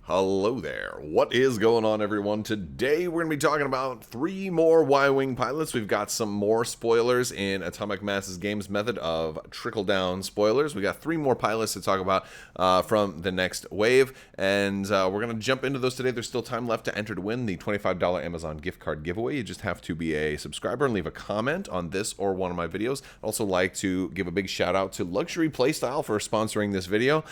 Hello there. What is going on, everyone? Today we're going to be talking about 3 more Y-Wing pilots. We've got some more spoilers in Atomic Mass's games method of trickle-down spoilers. We got 3 more pilots to talk about from the next wave, and we're going to jump into those today. There's still time left to enter to win the $25 Amazon gift card giveaway. You just have to be a subscriber and leave a comment on this or one of my videos. I'd also like to give a big shout out to Luxury Playstyle for sponsoring this video.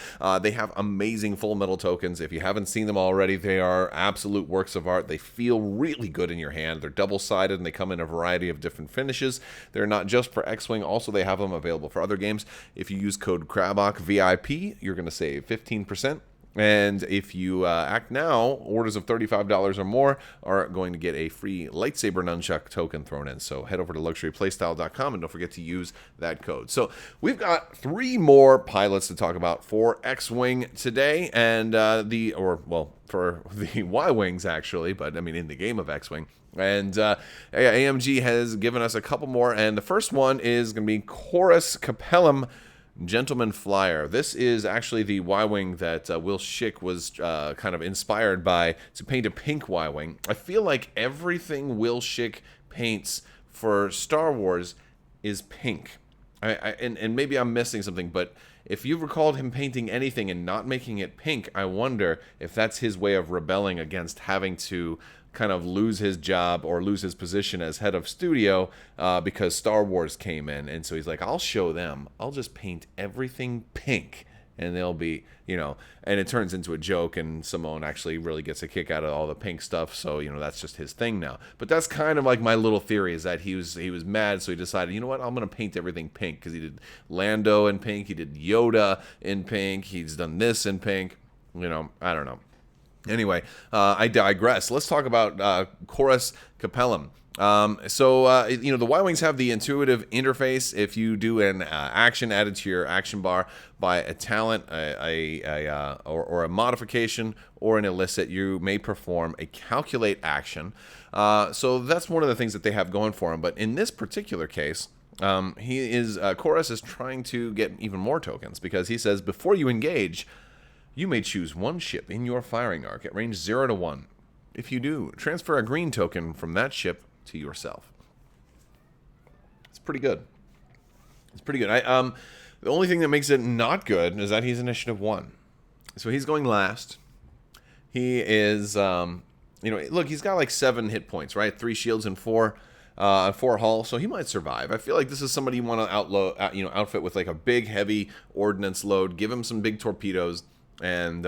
They have amazing full metal tokens. If you haven't seen them already, they are absolute works of art. They feel really good in your hand. They're double-sided and they come in a variety of different finishes. They're not just for X-Wing, also they have them available for other games. If you use code Crabbok VIP, you're going to save 15%. And if you act now, orders of $35 or more are going to get a free lightsaber nunchuck token thrown in. So head over to luxuryplaystyle.com and don't forget to use that code. So we've got 3 more pilots to talk about for X-Wing today, and for the Y-Wings actually, but I mean in the game of X-Wing. And AMG has given us a couple more, and the first one is going to be Chorus Capellum Gentleman Flyer. This is actually the Y-Wing that Will Schick was kind of inspired by to paint a pink Y-Wing. I feel like everything Will Schick paints for Star Wars is pink. And maybe I'm missing something, but if you recalled him painting anything and not making it pink, I wonder if that's his way of rebelling against having to kind of lose his job or lose his position as head of studio because Star Wars came in. And so he's like, I'll show them. I'll just paint everything pink. And they'll be, and it turns into a joke, and Simone actually really gets a kick out of all the pink stuff. So, that's just his thing now. But that's kind of like my little theory, is that he was mad, so he decided, you know what, I'm going to paint everything pink. Because he did Lando in pink, he did Yoda in pink, he's done this in pink. I don't know. Anyway, I digress. Let's talk about Chorus Capellum. The Y-Wings have the intuitive interface. If you do an action added to your action bar by a talent, or a modification, or an illicit, you may perform a calculate action. So that's one of the things that they have going for him. But in this particular case, Chorus is trying to get even more tokens, because he says, before you engage, you may choose one ship in your firing arc at range 0 to 1. If you do, transfer a green token from that ship to yourself. It's pretty good. The only thing that makes it not good is that he's initiative 1. So he's going last. He is, look, he's got like 7 hit points, right? 3 shields and 4 hull, so he might survive. I feel like this is somebody you want to outfit with like a big, heavy ordnance load. Give him some big torpedoes. And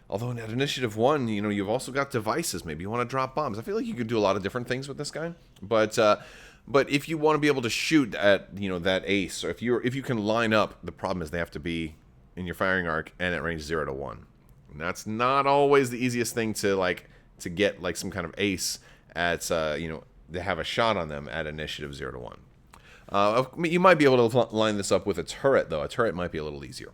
although at initiative 1, you've also got devices. Maybe you want to drop bombs. I feel like you could do a lot of different things with this guy. But if you want to be able to shoot at that ace, or if you can line up, the problem is they have to be in your firing arc and at range 0 to 1. And that's not always the easiest thing to get like some kind of ace at to have a shot on them at initiative 0 to 1. You might be able to line this up with a turret, though. A turret might be a little easier.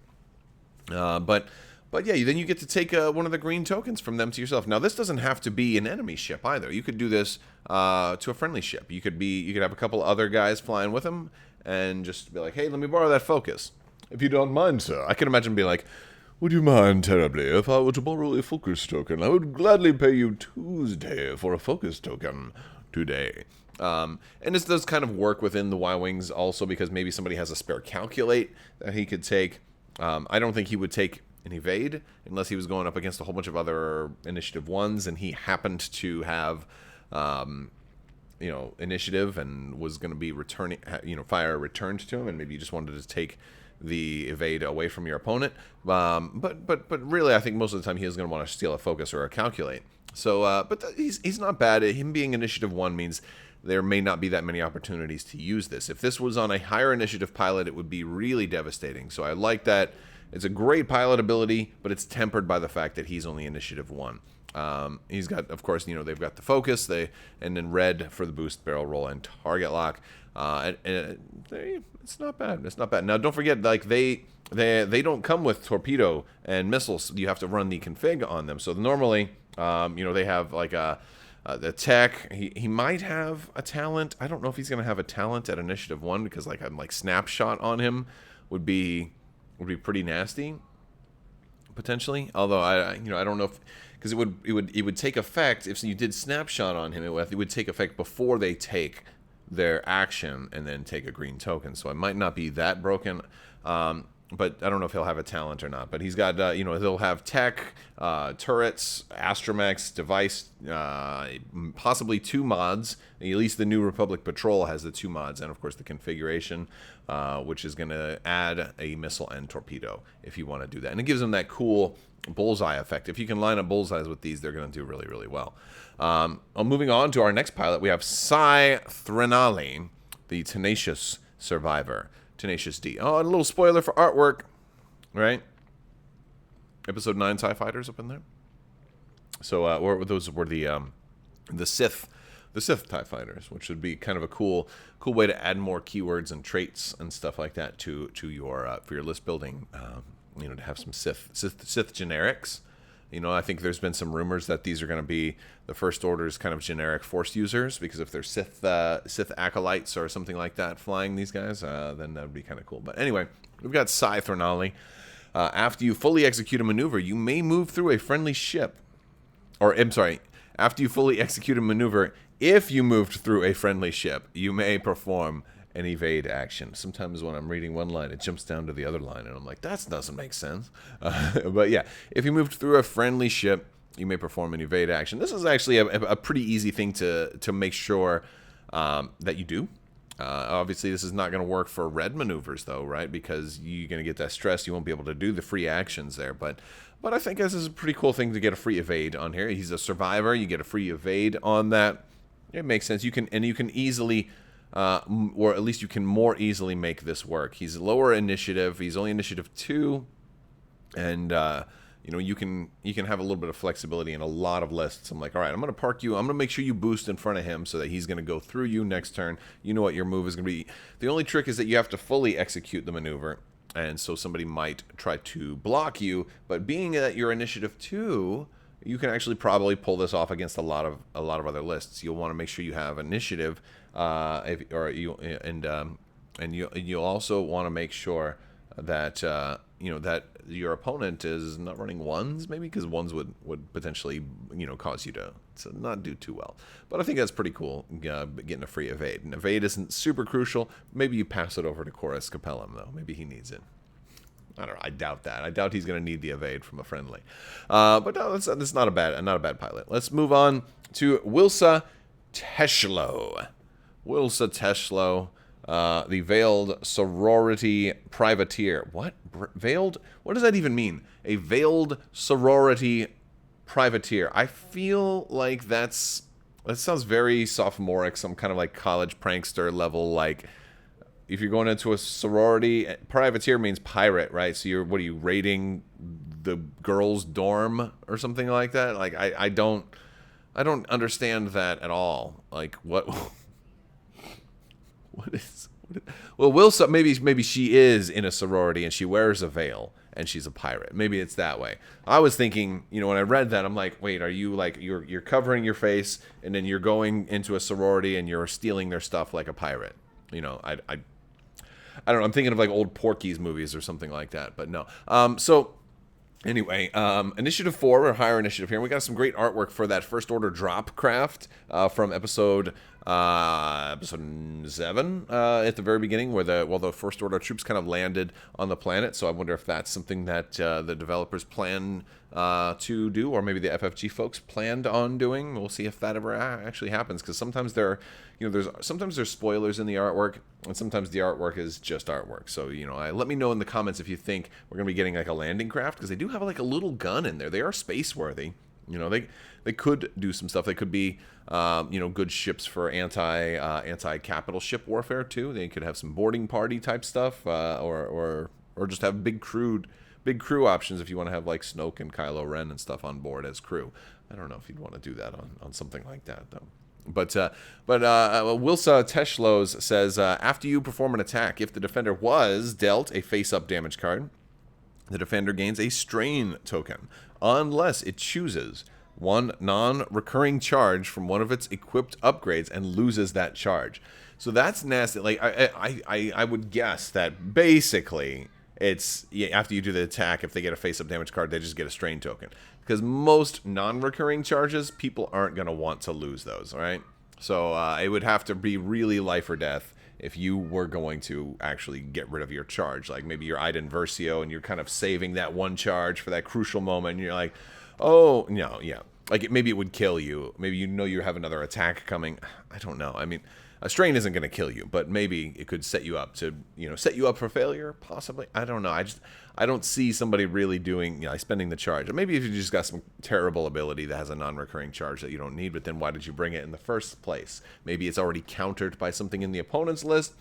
But yeah, then you get to take one of the green tokens from them to yourself. Now, this doesn't have to be an enemy ship either. You could do this to a friendly ship. You could have a couple other guys flying with him and just be like, hey, let me borrow that focus. If you don't mind, sir. I can imagine being like, would you mind terribly if I were to borrow a focus token? I would gladly pay you Tuesday for a focus token today. And this does kind of work within the Y-Wings also, because maybe somebody has a spare calculate that he could take. I don't think he would take an evade unless he was going up against a whole bunch of other initiative 1s and he happened to have initiative and was going to be returning fire returned to him, and maybe you just wanted to take the evade away from your opponent. But really, I think most of the time he is going to want to steal a focus or a calculate. So he's not bad. Him being initiative 1 means there may not be that many opportunities to use this. If this was on a higher initiative pilot, it would be really devastating. So I like that. It's a great pilot ability, but it's tempered by the fact that he's only initiative 1. He's got, of course, they've got the focus, and then red for the boost, barrel roll, and target lock. It's not bad. It's not bad. Now, don't forget, like they don't come with torpedo and missiles. You have to run the config on them. So normally, they have like the tech. He might have a talent. I don't know if he's going to have a talent at initiative 1, because like snapshot on him would be pretty nasty. potentially. Although I don't know if, because it would take effect if you did snapshot on him. It would take effect before they take their action and then take a green token. So it might not be that broken. But I don't know if he'll have a talent or not. But he's got, he'll have tech, turrets, astromechs, device, possibly 2 mods. At least the New Republic Patrol has the 2 mods. And, of course, the configuration, which is going to add a missile and torpedo if you want to do that. And it gives them that cool bullseye effect. If you can line up bullseyes with these, they're going to do really, really well. Moving on to our next pilot, we have Saithranali, the Tenacious Survivor. Tenacious D. Oh, and a little spoiler for artwork, right? Episode 9 TIE Fighters up in there. So those were the Sith TIE Fighters, which would be kind of a cool way to add more keywords and traits and stuff like that to your for your list building. To have some Sith generics. I think there's been some rumors that these are going to be the First Order's kind of generic Force users, because if they're Sith acolytes or something like that flying these guys, then that would be kind of cool. But anyway, we've got Saithranali. After you fully execute a maneuver, you may move through a friendly ship. After you fully execute a maneuver, if you moved through a friendly ship, you may perform an evade action. Sometimes when I'm reading one line, it jumps down to the other line, and I'm like, that doesn't make sense. But yeah, if you moved through a friendly ship, you may perform an evade action. This is actually a pretty easy thing to make sure that you do. Obviously, this is not going to work for red maneuvers, though, right? Because you're going to get that stress. You won't be able to do the free actions there. But I think this is a pretty cool thing to get a free evade on here. He's a survivor. You get a free evade on that. It makes sense. You can easily... or at least you can more easily make this work. He's lower initiative. He's only initiative 2, and you can have a little bit of flexibility in a lot of lists. I'm like, all right, I'm going to park you. I'm going to make sure you boost in front of him so that he's going to go through you next turn. You know what your move is going to be. The only trick is that you have to fully execute the maneuver, and so somebody might try to block you. But being that you're initiative 2, you can actually probably pull this off against a lot of other lists. You'll want to make sure you have initiative. You'll also want to make sure that that your opponent is not running 1s, maybe, because 1s would potentially cause you to not do too well. But I think that's pretty cool, getting a free evade. And evade isn't super crucial. Maybe you pass it over to Chorus Capellum, though. Maybe he needs it. I don't know. I doubt that. I doubt he's going to need the evade from a friendly. But no, that's not a bad pilot. Let's move on to Wilsa Teshlo. Wilsa Teshlo, the Veiled Sorority Privateer. What? Veiled? What does that even mean? A Veiled Sorority Privateer. I feel like that sounds very sophomoric, some kind of like college prankster level, like if you're going into a sorority. Privateer means pirate, right? So what are you, raiding the girls' dorm or something like that? Like I don't understand that at all. Like what well, Wilsa, maybe she is in a sorority and she wears a veil and she's a pirate. Maybe it's that way. I was thinking, when I read that, I'm like, wait, are you like you're covering your face and then you're going into a sorority and you're stealing their stuff like a pirate? I don't know. I'm thinking of like old Porky's movies or something like that, but no. So anyway, initiative 4 or higher initiative here. We got some great artwork for that First Order drop craft from episode 7 at the very beginning, where the First Order troops kind of landed on the planet. So I wonder if that's something that the developers plan to do, or maybe the FFG folks planned on doing. We'll see if that ever actually happens, because sometimes there's spoilers in the artwork, and sometimes the artwork is just artwork. So let me know in the comments if you think we're gonna be getting like a landing craft, because they do have like a little gun in there. They are space worthy. They could do some stuff. They could be good ships for anti-capital ship warfare too. They could have some boarding party type stuff, or just have big crew options if you want to have like Snoke and Kylo Ren and stuff on board as crew. I don't know if you'd want to do that on something like that though. But Wilsa Teshlos says, after you perform an attack, if the defender was dealt a face-up damage card, the defender gains a strain token, unless it chooses one non-recurring charge from one of its equipped upgrades and loses that charge. So that's nasty. Like I would guess that basically it's after you do the attack, if they get a face-up damage card, they just get a strain token. Because most non-recurring charges, people aren't going to want to lose those, all right? So it would have to be really life or death if you were going to actually get rid of your charge. Like maybe you're Iden Versio and you're kind of saving that one charge for that crucial moment, and you're like, oh, no, yeah. Like maybe it would kill you. Maybe you know you have another attack coming. I don't know. I mean, a strain isn't going to kill you, but maybe it could set you up to, set you up for failure, possibly. I don't know. I don't see somebody really doing, spending the charge. Or maybe if you just got some terrible ability that has a non-recurring charge that you don't need, but then why did you bring it in the first place? Maybe it's already countered by something in the opponent's list.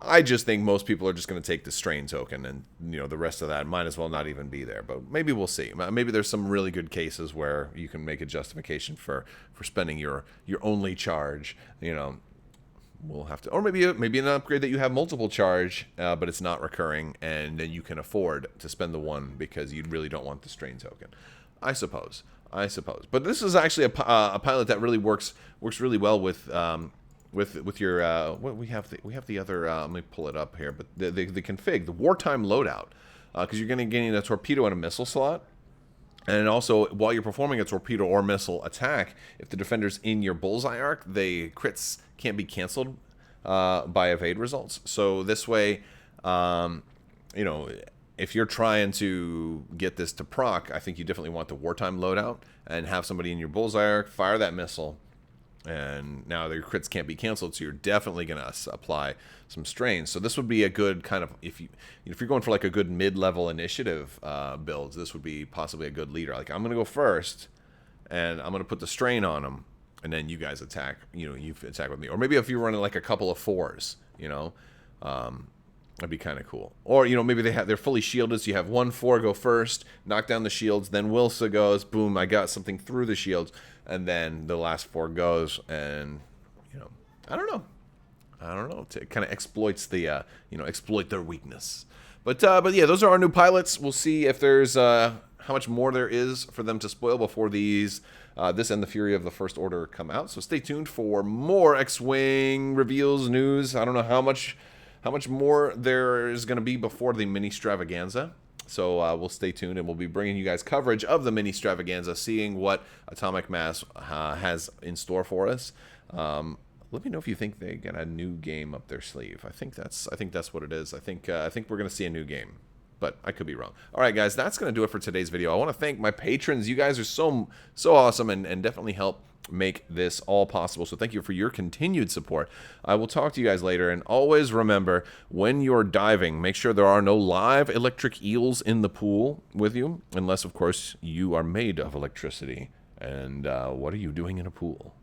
I just think most people are just going to take the strain token, and the rest of that might as well not even be there. But maybe we'll see. Maybe there's some really good cases where you can make a justification for spending your only charge. We'll have to, or maybe an upgrade that you have multiple charge, but it's not recurring, and then you can afford to spend the one because you really don't want the strain token. I suppose. But this is actually a pilot that really works really well with your we have the other let me pull it up here, but the config, the wartime loadout, because you're going to gain a torpedo and a missile slot, and also while you're performing a torpedo or missile attack, if the defender's in your bullseye arc, the crits can't be canceled by evade results. So this way, if you're trying to get this to proc, I think you definitely want the wartime loadout and have somebody in your bullseye arc fire that missile. And now your crits can't be canceled, so you're definitely going to apply some strains. So this would be a good kind of, if you're going for like a good mid-level initiative builds, this would be possibly a good leader. Like, I'm going to go first, and I'm going to put the strain on them, and then you guys attack. You attack with me, or maybe if you're running like a couple of 4s, that'd be kind of cool. Or maybe they're fully shielded, so you have 1 4 go first, knock down the shields, then Wilsa goes, boom, I got something through the shields. And then the last 4 goes, and I don't know. It kind of exploits the exploit their weakness. But yeah, those are our new pilots. We'll see if there's how much more there is for them to spoil before this and the Fury of the First Order come out. So stay tuned for more X-Wing reveals, news. I don't know how much more there is going to be before the mini extravaganza. So we'll stay tuned, and we'll be bringing you guys coverage of the mini extravaganza, seeing what Atomic Mass has in store for us. Let me know if you think they got a new game up their sleeve. I think that's what it is. I think we're going to see a new game, but I could be wrong. All right, guys, that's going to do it for today's video. I want to thank my patrons. You guys are so awesome and definitely help make this all possible. So thank you for your continued support. I will talk to you guys later, and always remember, when you're diving, make sure there are no live electric eels in the pool with you, unless of course you are made of electricity. And what are you doing in a pool?